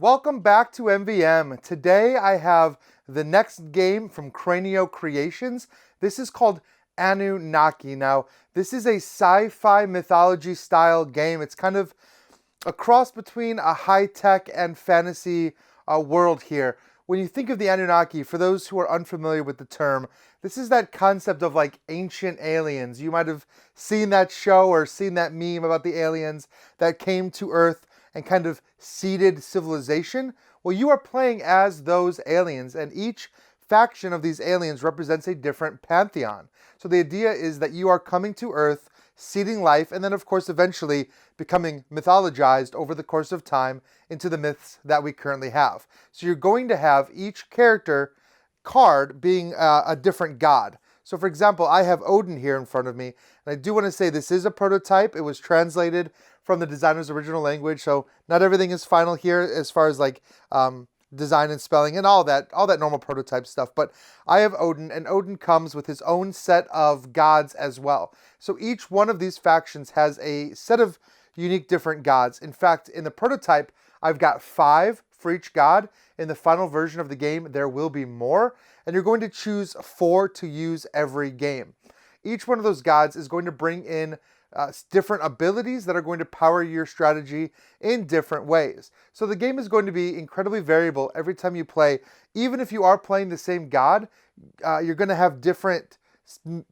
Welcome back to MVM. Today I have the next game from Cranio Creations. This is called Anunnaki. Now, this is a sci-fi mythology style game. It's kind of a cross between a high-tech and fantasy world here. When you think of the Anunnaki, for those who are unfamiliar with the term, this is that concept of like ancient aliens. You might have seen that show or seen that meme about the aliens that came to Earth and kind of seeded civilization. Well, you are playing as those aliens, and each faction of these aliens represents a different pantheon. So the idea is that you are coming to Earth, seeding life, and then of course eventually becoming mythologized over the course of time into the myths that we currently have. So you're going to have each character card being a different god. So for example, I have Odin here in front of me, and I do want to say this is a prototype. It was translated from the designer's original language, so not everything is final here as far as like design and spelling and all that normal prototype stuff. But I have Odin, and Odin comes with his own set of gods as well. So each one of these factions has a set of unique different gods. In fact, in the prototype, I've got 5 for each god. In the final version of the game, there will be more, and you're going to choose 4 to use every game. Each one of those gods is going to bring in different abilities that are going to power your strategy in different ways. So the game is going to be incredibly variable every time you play. Even if you are playing the same god, you're going to have different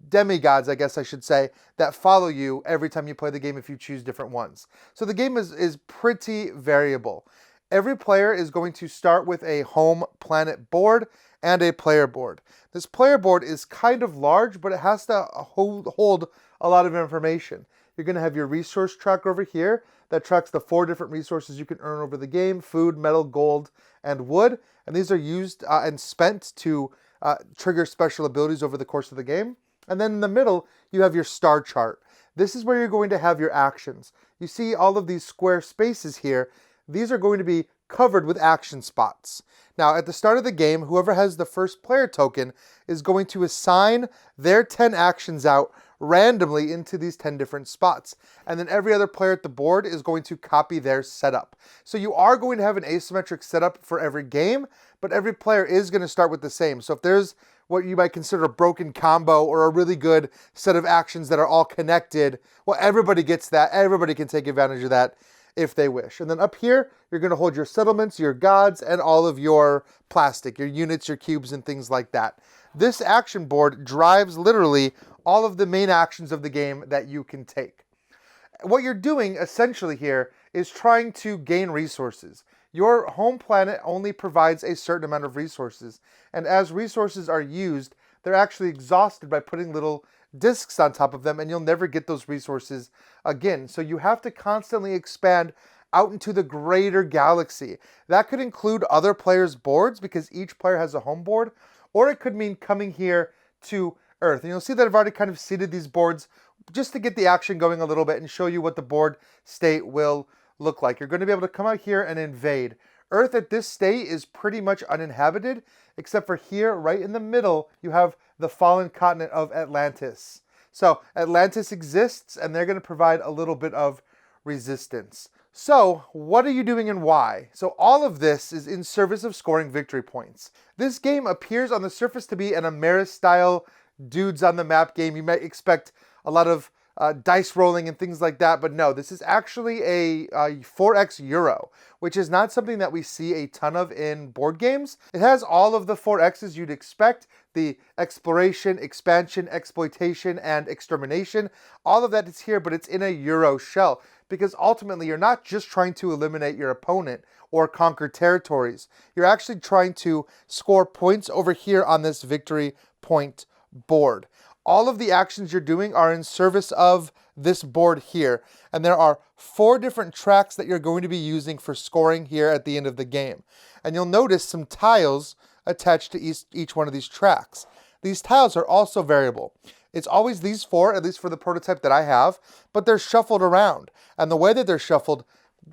demi-gods, I guess I should say, that follow you every time you play the game if you choose different ones. So the game is pretty variable. Every player is going to start with a home planet board and a player board. This player board is kind of large, but it has to hold a lot of information. You're going to have your resource tracker over here that tracks the 4 different resources you can earn over the game: food, metal, gold, and wood. And these are used and spent to trigger special abilities over the course of the game. And then in the middle, you have your star chart. This is where you're going to have your actions. You see all of these square spaces here. These are going to be covered with action spots. Now, at the start of the game, whoever has the first player token is going to assign their 10 actions out randomly into these 10 different spots. And then every other player at the board is going to copy their setup. So you are going to have an asymmetric setup for every game, but every player is going to start with the same. So if there's what you might consider a broken combo or a really good set of actions that are all connected, well, everybody gets that. Everybody can take advantage of that if they wish. And then up here, you're going to hold your settlements, your gods, and all of your plastic, your units, your cubes, and things like that. This action board drives literally all of the main actions of the game that you can take. What you're doing essentially here is trying to gain resources. Your home planet only provides a certain amount of resources, and as resources are used, they're actually exhausted by putting little discs on top of them, and you'll never get those resources again. So you have to constantly expand out into the greater galaxy. That could include other players' boards because each player has a home board, or it could mean coming here to Earth. And you'll see that I've already kind of seeded these boards just to get the action going a little bit and show you what the board state will look like. You're going to be able to come out here and invade. Earth at this state is pretty much uninhabited, except for here, right in the middle, you have the fallen continent of Atlantis. So Atlantis exists, and they're going to provide a little bit of resistance. So what are you doing and why? So all of this is in service of scoring victory points. This game appears on the surface to be an Ameris-style dudes on the map game. You might expect a lot of dice rolling and things like that, but no, this is actually a 4X Euro, which is not something that we see a ton of in board games. It has all of the 4X's you'd expect: the exploration, expansion, exploitation, and extermination. All of that is here, but it's in a Euro shell, because ultimately you're not just trying to eliminate your opponent or conquer territories. You're actually trying to score points over here on this victory point board. All of the actions you're doing are in service of this board here. And there are 4 different tracks that you're going to be using for scoring here at the end of the game. And you'll notice some tiles attached to each one of these tracks. These tiles are also variable. It's always these 4, at least for the prototype that I have, but they're shuffled around. And the way that they're shuffled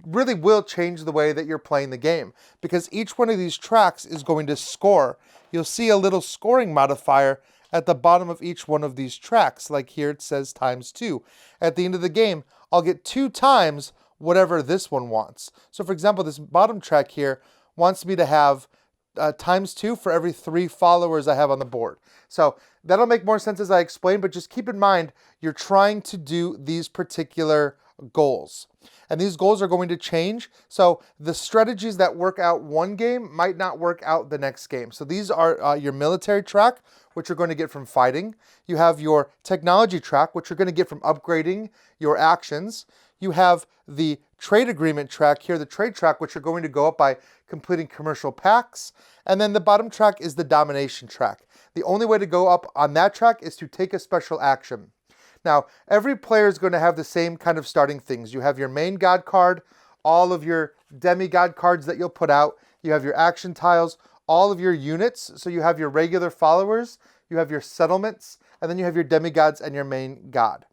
really will change the way that you're playing the game, because each one of these tracks is going to score. You'll see a little scoring modifier at the bottom of each one of these tracks. Like here it says ×2. At the end of the game, I'll get 2 times whatever this one wants. So for example, this bottom track here wants me to have ×2 for every 3 followers I have on the board. So that'll make more sense as I explain, but just keep in mind, you're trying to do these particular goals. And these goals are going to change. So the strategies that work out one game might not work out the next game. So these are your military track, which you're going to get from fighting. You have your technology track, which you're going to get from upgrading your actions. You have the trade agreement track here, the trade track, which you're going to go up by completing commercial pacts. And then the bottom track is the domination track. The only way to go up on that track is to take a special action. Now, every player is going to have the same kind of starting things. You have your main god card, all of your demi-god cards that you'll put out. You have your action tiles, all of your units. So you have your regular followers, you have your settlements, and then you have your demigods and your main god.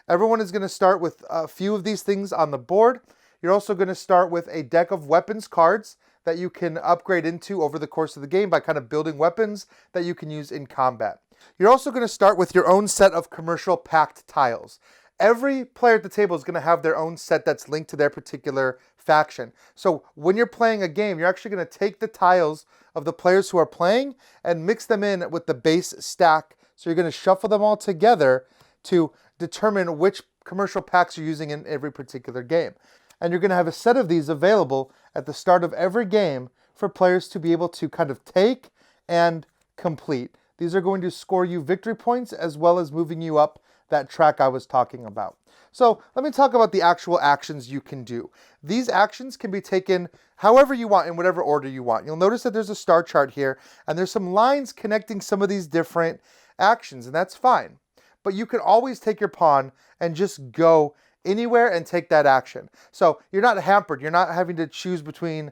Everyone is going to start with a few of these things on the board. You're also going to start with a deck of weapons cards that you can upgrade into over the course of the game by kind of building weapons that you can use in combat. You're also going to start with your own set of commercial pact tiles. Every player at the table is going to have their own set that's linked to their particular faction. So when you're playing a game, you're actually going to take the tiles of the players who are playing and mix them in with the base stack. So you're going to shuffle them all together to determine which commercial packs you're using in every particular game. And you're going to have a set of these available at the start of every game for players to be able to kind of take and complete. These are going to score you victory points as well as moving you up that track I was talking about. So let me talk about the actual actions you can do. These actions can be taken however you want, in whatever order you want. You'll notice that there's a star chart here, and there's some lines connecting some of these different actions, and that's fine. But you can always take your pawn and just go anywhere and take that action. So you're not hampered. You're not having to choose between,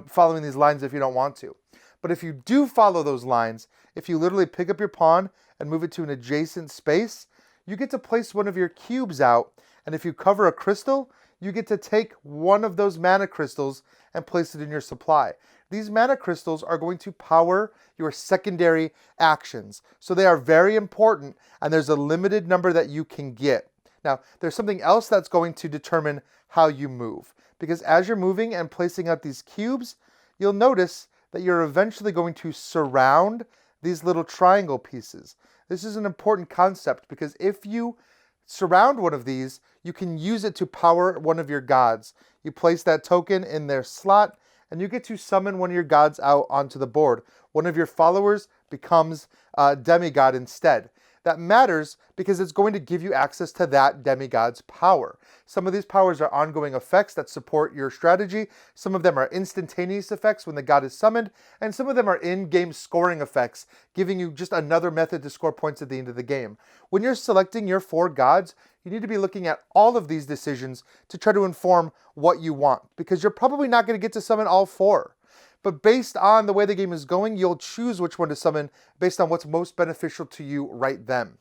following these lines if you don't want to. But if you do follow those lines, if you literally pick up your pawn and move it to an adjacent space, you get to place one of your cubes out. And if you cover a crystal, you get to take one of those mana crystals and place it in your supply. These mana crystals are going to power your secondary actions. So they are very important, and there's a limited number that you can get. Now, there's something else that's going to determine how you move. Because as you're moving and placing out these cubes, you'll notice that you're eventually going to surround these little triangle pieces. This is an important concept because if you surround one of these, you can use it to power one of your gods. You place that token in their slot, and you get to summon one of your gods out onto the board. One of your followers becomes a demigod instead. That matters because it's going to give you access to that demigod's power. Some of these powers are ongoing effects that support your strategy. Some of them are instantaneous effects when the god is summoned, and some of them are in-game scoring effects, giving you just another method to score points at the end of the game. When you're selecting your 4 gods, you need to be looking at all of these decisions to try to inform what you want, because you're probably not going to get to summon all 4. But based on the way the game is going, you'll choose which one to summon based on what's most beneficial to you right then.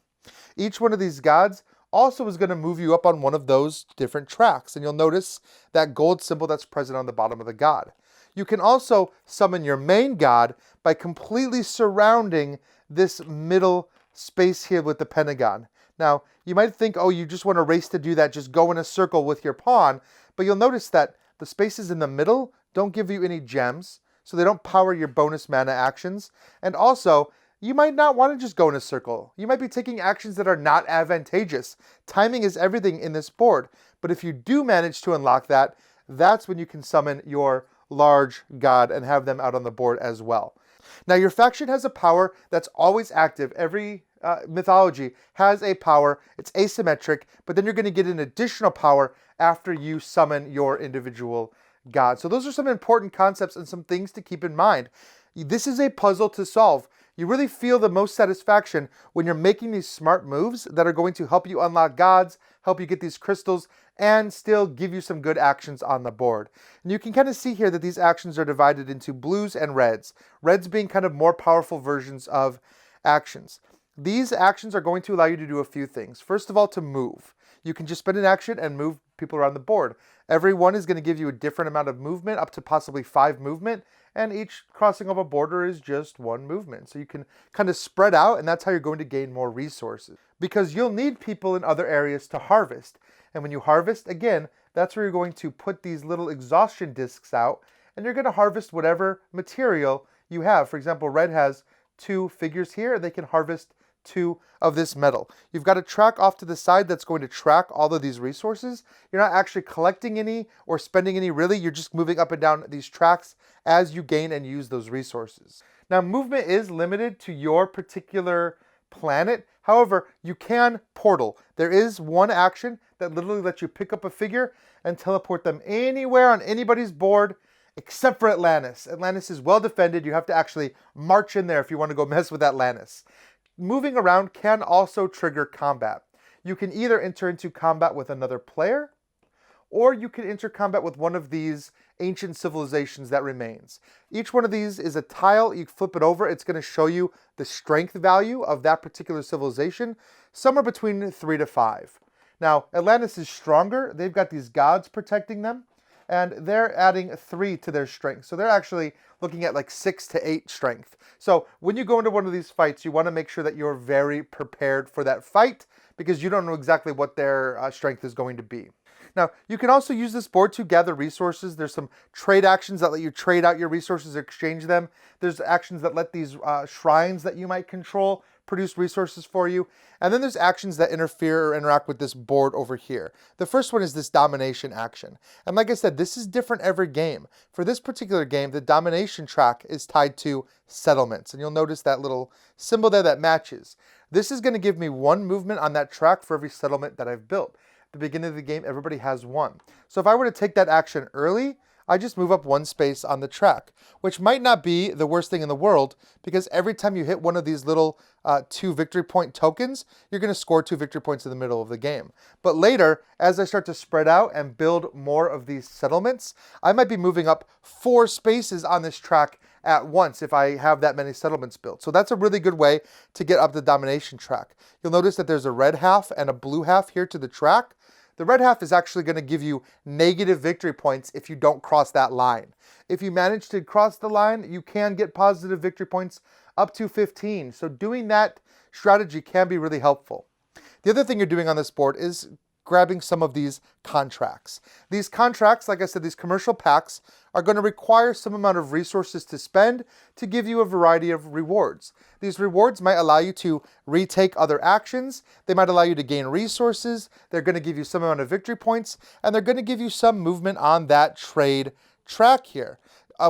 Each one of these gods also is going to move you up on one of those different tracks, and you'll notice that gold symbol that's present on the bottom of the god. You can also summon your main god by completely surrounding this middle space here with the pentagon. Now, you might think, oh, you just want to race to do that, just go in a circle with your pawn, but you'll notice that the spaces in the middle don't give you any gems, so they don't power your bonus mana actions. And also, you might not want to just go in a circle. You might be taking actions that are not advantageous. Timing is everything in this board. But if you do manage to unlock that, that's when you can summon your large god and have them out on the board as well. Now, your faction has a power that's always active. Every mythology has a power. It's asymmetric, but then you're going to get an additional power after you summon your individual god. So those are some important concepts and some things to keep in mind. This is a puzzle to solve. You really feel the most satisfaction when you're making these smart moves that are going to help you unlock gods, help you get these crystals, and still give you some good actions on the board. And you can kind of see here that these actions are divided into blues and reds. Reds being kind of more powerful versions of actions. These actions are going to allow you to do a few things. First of all, to move. You can just spend an action and move people around the board. Every one is going to give you a different amount of movement, up to possibly 5 movement, and each crossing of a border is just 1 movement. So you can kind of spread out, and that's how you're going to gain more resources. Because you'll need people in other areas to harvest. And when you harvest, again, that's where you're going to put these little exhaustion discs out, and you're going to harvest whatever material you have. For example, red has 2 figures here. They can harvest 2 of this metal. You've got a track off to the side that's going to track all of these resources. You're not actually collecting any or spending any really. You're just moving up and down these tracks as you gain and use those resources. Now, movement is limited to your particular planet. However, you can portal. There is one action that literally lets you pick up a figure and teleport them anywhere on anybody's board except for Atlantis. Atlantis is well defended. You have to actually march in there if you want to go mess with Atlantis. Moving around can also trigger combat. You can either enter into combat with another player, or you can enter combat with one of these ancient civilizations that remains. Each one of these is a tile. You flip it over, it's going to show you the strength value of that particular civilization, somewhere between 3 to 5. Now, Atlantis is stronger. They've got these gods protecting them, and they're adding 3 to their strength. So they're actually looking at like 6 to 8 strength. So when you go into one of these fights, you want to make sure that you're very prepared for that fight, because you don't know exactly what their strength is going to be. Now, you can also use this board to gather resources. There's some trade actions that let you trade out your resources, exchange them. There's actions that let these shrines that you might control produce resources for you. And then there's actions that interfere or interact with this board over here. The first one is this domination action. And like I said, this is different every game. For this particular game, the domination track is tied to settlements. And you'll notice that little symbol there that matches. This is going to give me 1 movement on that track for every settlement that I've built. At the beginning of the game, everybody has 1. So if I were to take that action early, I just move up 1 space on the track, which might not be the worst thing in the world, because every time you hit one of these little 2 victory point tokens, you're going to score 2 victory points in the middle of the game. But later, as I start to spread out and build more of these settlements, I might be moving up 4 spaces on this track at once if I have that many settlements built. So that's a really good way to get up the domination track. You'll notice that there's a red half and a blue half here to the track. The red half is actually going to give you negative victory points if you don't cross that line. If you manage to cross the line, you can get positive victory points up to 15. So doing that strategy can be really helpful. The other thing you're doing on this board is grabbing some of these contracts. These contracts, like I said, these commercial packs are going to require some amount of resources to spend to give you a variety of rewards. These rewards might allow you to retake other actions. They might allow you to gain resources. They're going to give you some amount of victory points, and they're going to give you some movement on that trade track here,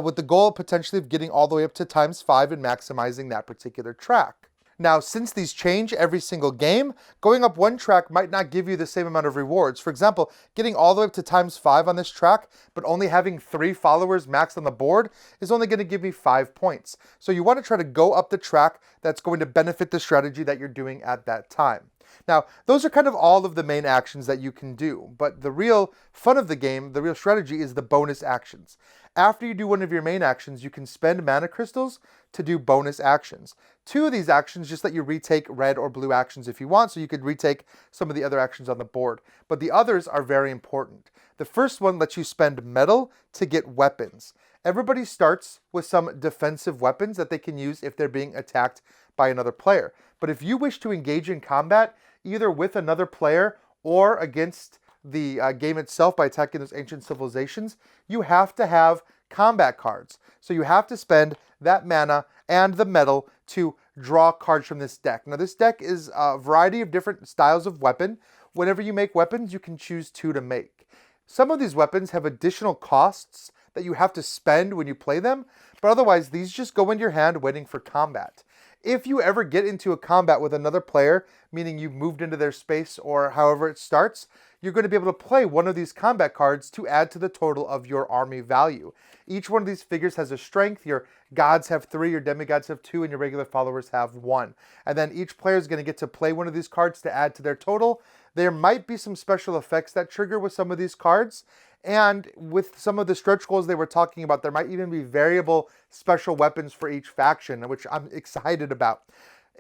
with the goal potentially of getting all the way up to ×5 and maximizing that particular track. Now, since these change every single game, going up 1 track might not give you the same amount of rewards. For example, getting all the way up to ×5 on this track, but only having 3 followers max on the board is only going to give me 5 points. So you want to try to go up the track that's going to benefit the strategy that you're doing at that time. Now, those are kind of all of the main actions that you can do, but the real fun of the game, the real strategy, is the bonus actions. After you do one of your main actions, you can spend mana crystals to do bonus actions. 2 of these actions just let you retake red or blue actions if you want, so you could retake some of the other actions on the board. But the others are very important. The first one lets you spend metal to get weapons. Everybody starts with some defensive weapons that they can use if they're being attacked by another player. But if you wish to engage in combat, either with another player or against the game itself by attacking those ancient civilizations, you have to have combat cards. So you have to spend that mana and the metal to draw cards from this deck. Now, this deck is a variety of different styles of weapon. Whenever you make weapons, you can choose 2 to make. Some of these weapons have additional costs that you have to spend when you play them, but otherwise these just go into your hand waiting for combat. If you ever get into a combat with another player, meaning you've moved into their space or however it starts, you're going to be able to play one of these combat cards to add to the total of your army value. Each one of these figures has a strength. Your gods have 3, your demi-gods have 2, and your regular followers have 1. And then each player is going to get to play one of these cards to add to their total. There might be some special effects that trigger with some of these cards. And with some of the stretch goals they were talking about, there might even be variable special weapons for each faction, which I'm excited about.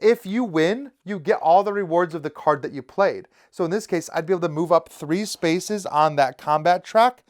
If you win, you get all the rewards of the card that you played. So in this case, I'd be able to move up 3 spaces on that combat track,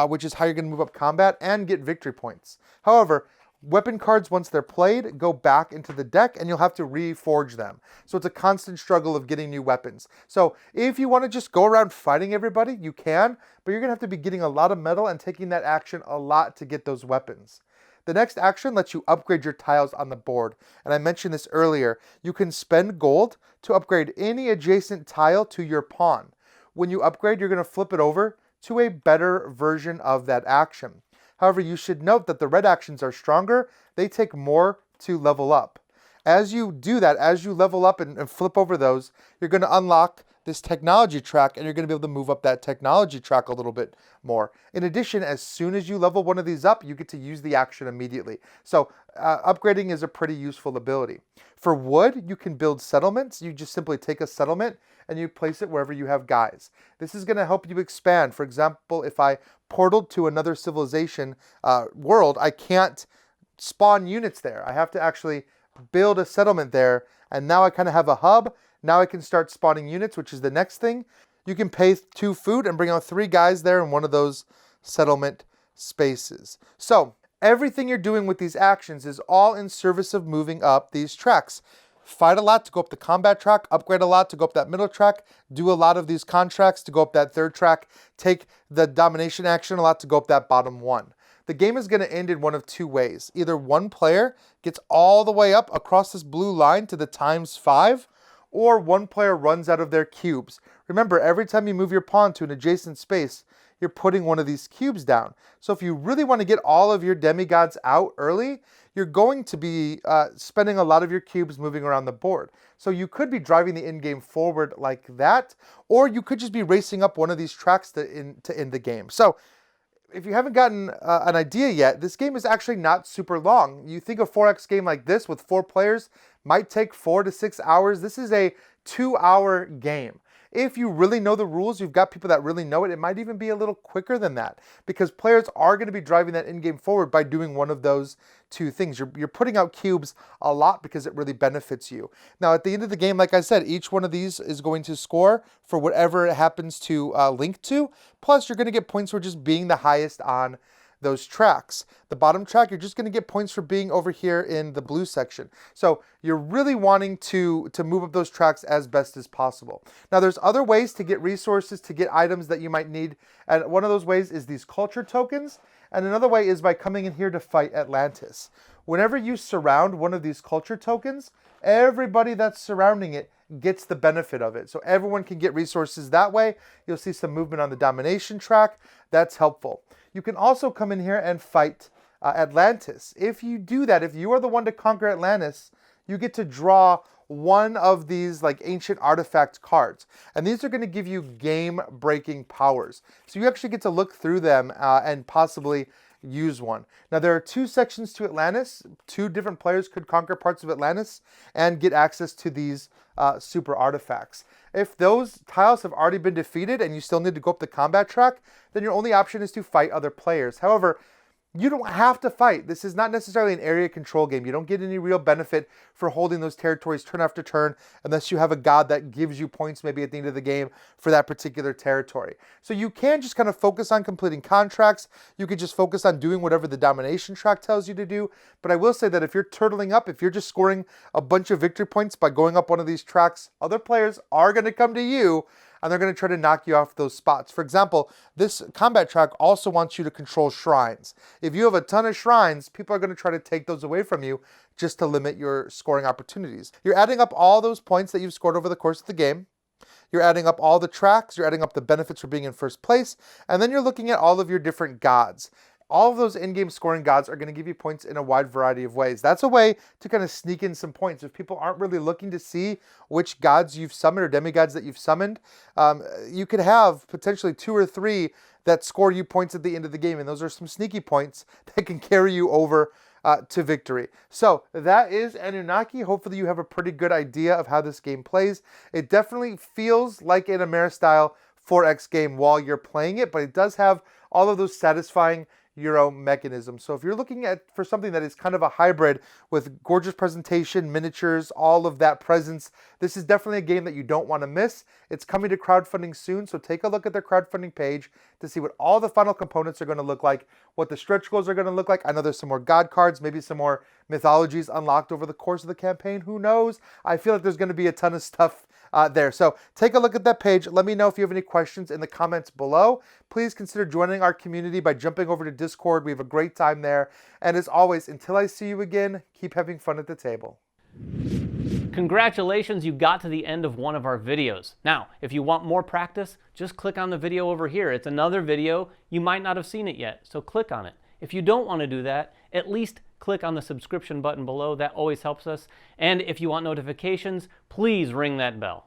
which is how you're going to move up combat and get victory points. However, weapon cards, once they're played, go back into the deck and you'll have to reforge them. So it's a constant struggle of getting new weapons. So if you want to just go around fighting everybody, you can, but you're going to have to be getting a lot of metal and taking that action a lot to get those weapons. The next action lets you upgrade your tiles on the board. And I mentioned this earlier. You can spend gold to upgrade any adjacent tile to your pawn. When you upgrade, you're going to flip it over to a better version of that action. However, you should note that the red actions are stronger. They take more to level up. As you do that, as you level up and flip over those, you're going to unlock this technology track, and you're going to be able to move up that technology track a little bit more. In addition, as soon as you level one of these up, you get to use the action immediately. So upgrading is a pretty useful ability. For wood, you can build settlements. You just simply take a settlement and you place it wherever you have guys. This is going to help you expand. For example, if I portaled to another civilization world, I can't spawn units there. I have to actually build a settlement there, and now I kind of have a hub. Now I can start spawning units, which is the next thing. You can pay 2 food and bring out 3 guys there in one of those settlement spaces. So everything you're doing with these actions is all in service of moving up these tracks. Fight a lot to go up the combat track, upgrade a lot to go up that middle track, do a lot of these contracts to go up that third track, take the domination action a lot to go up that bottom one. The game is going to end in one of 2 ways. Either one player gets all the way up across this blue line to the ×5, or one player runs out of their cubes. Remember, every time you move your pawn to an adjacent space, you're putting one of these cubes down. So if you really want to get all of your demigods out early, you're going to be spending a lot of your cubes moving around the board. So you could be driving the end game forward like that, or you could just be racing up one of these tracks to end the game. So if you haven't gotten an idea yet, this game is actually not super long. You think a 4X game like this with 4 players might take 4 to 6 hours. This is a 2-hour game. If you really know the rules, you've got people that really know it, it might even be a little quicker than that, because players are going to be driving that end game forward by doing one of those 2 things. You're putting out cubes a lot because it really benefits you. Now, at the end of the game, like I said, each one of these is going to score for whatever it happens to link to. Plus, you're going to get points for just being the highest on those tracks. The bottom track, you're just going to get points for being over here in the blue section. So you're really wanting to move up those tracks as best as possible. Now, there's other ways to get resources, to get items that you might need. And one of those ways is these culture tokens. And another way is by coming in here to fight Atlantis. Whenever you surround one of these culture tokens, everybody that's surrounding it gets the benefit of it. So everyone can get resources that way. You'll see some movement on the domination track. That's helpful. You can also come in here and fight Atlantis. If you do that, if you are the one to conquer Atlantis, you get to draw one of these like ancient artifact cards. And these are going to give you game-breaking powers. So you actually get to look through them and possibly use one. Now, there are 2 sections to Atlantis. 2 different players could conquer parts of Atlantis and get access to these super artifacts. If those tiles have already been defeated and you still need to go up the combat track, then your only option is to fight other players. However, you don't have to fight. This is not necessarily an area control game. You don't get any real benefit for holding those territories turn after turn unless you have a god that gives you points maybe at the end of the game for that particular territory. So you can just kind of focus on completing contracts. You could just focus on doing whatever the domination track tells you to do. But I will say that if you're turtling up, if you're just scoring a bunch of victory points by going up one of these tracks, other players are going to come to you and they're going to try to knock you off those spots. For example, this combat track also wants you to control shrines. If you have a ton of shrines, people are going to try to take those away from you just to limit your scoring opportunities. You're adding up all those points that you've scored over the course of the game. You're adding up all the tracks. You're adding up the benefits for being in first place. And then you're looking at all of your different gods. All of those in-game scoring gods are going to give you points in a wide variety of ways. That's a way to kind of sneak in some points. If people aren't really looking to see which gods you've summoned or demigods that you've summoned, you could have potentially 2 or 3 that score you points at the end of the game. And those are some sneaky points that can carry you over to victory. So that is Anunnaki. Hopefully you have a pretty good idea of how this game plays. It definitely feels like an Ameristyle 4X game while you're playing it, but it does have all of those satisfying Euro mechanism. So if you're looking for something that is kind of a hybrid with gorgeous presentation, miniatures, all of that presence, this is definitely a game that you don't want to miss. It's coming to crowdfunding soon, so take a look at their crowdfunding page to see what all the final components are going to look like, what the stretch goals are going to look like. I know there's some more god cards, maybe some more mythologies unlocked over the course of the campaign. Who knows? I feel like there's going to be a ton of stuff there. So take a look at that page. Let me know if you have any questions in the comments below. Please consider joining our community by jumping over to Discord. We have a great time there. And as always, until I see you again, keep having fun at the table. Congratulations, you got to the end of one of our videos. Now, if you want more practice, just click on the video over here. It's another video. You might not have seen it yet, so click on it. If you don't want to do that, at least click on the subscription button below. That always helps us. And if you want notifications, please ring that bell.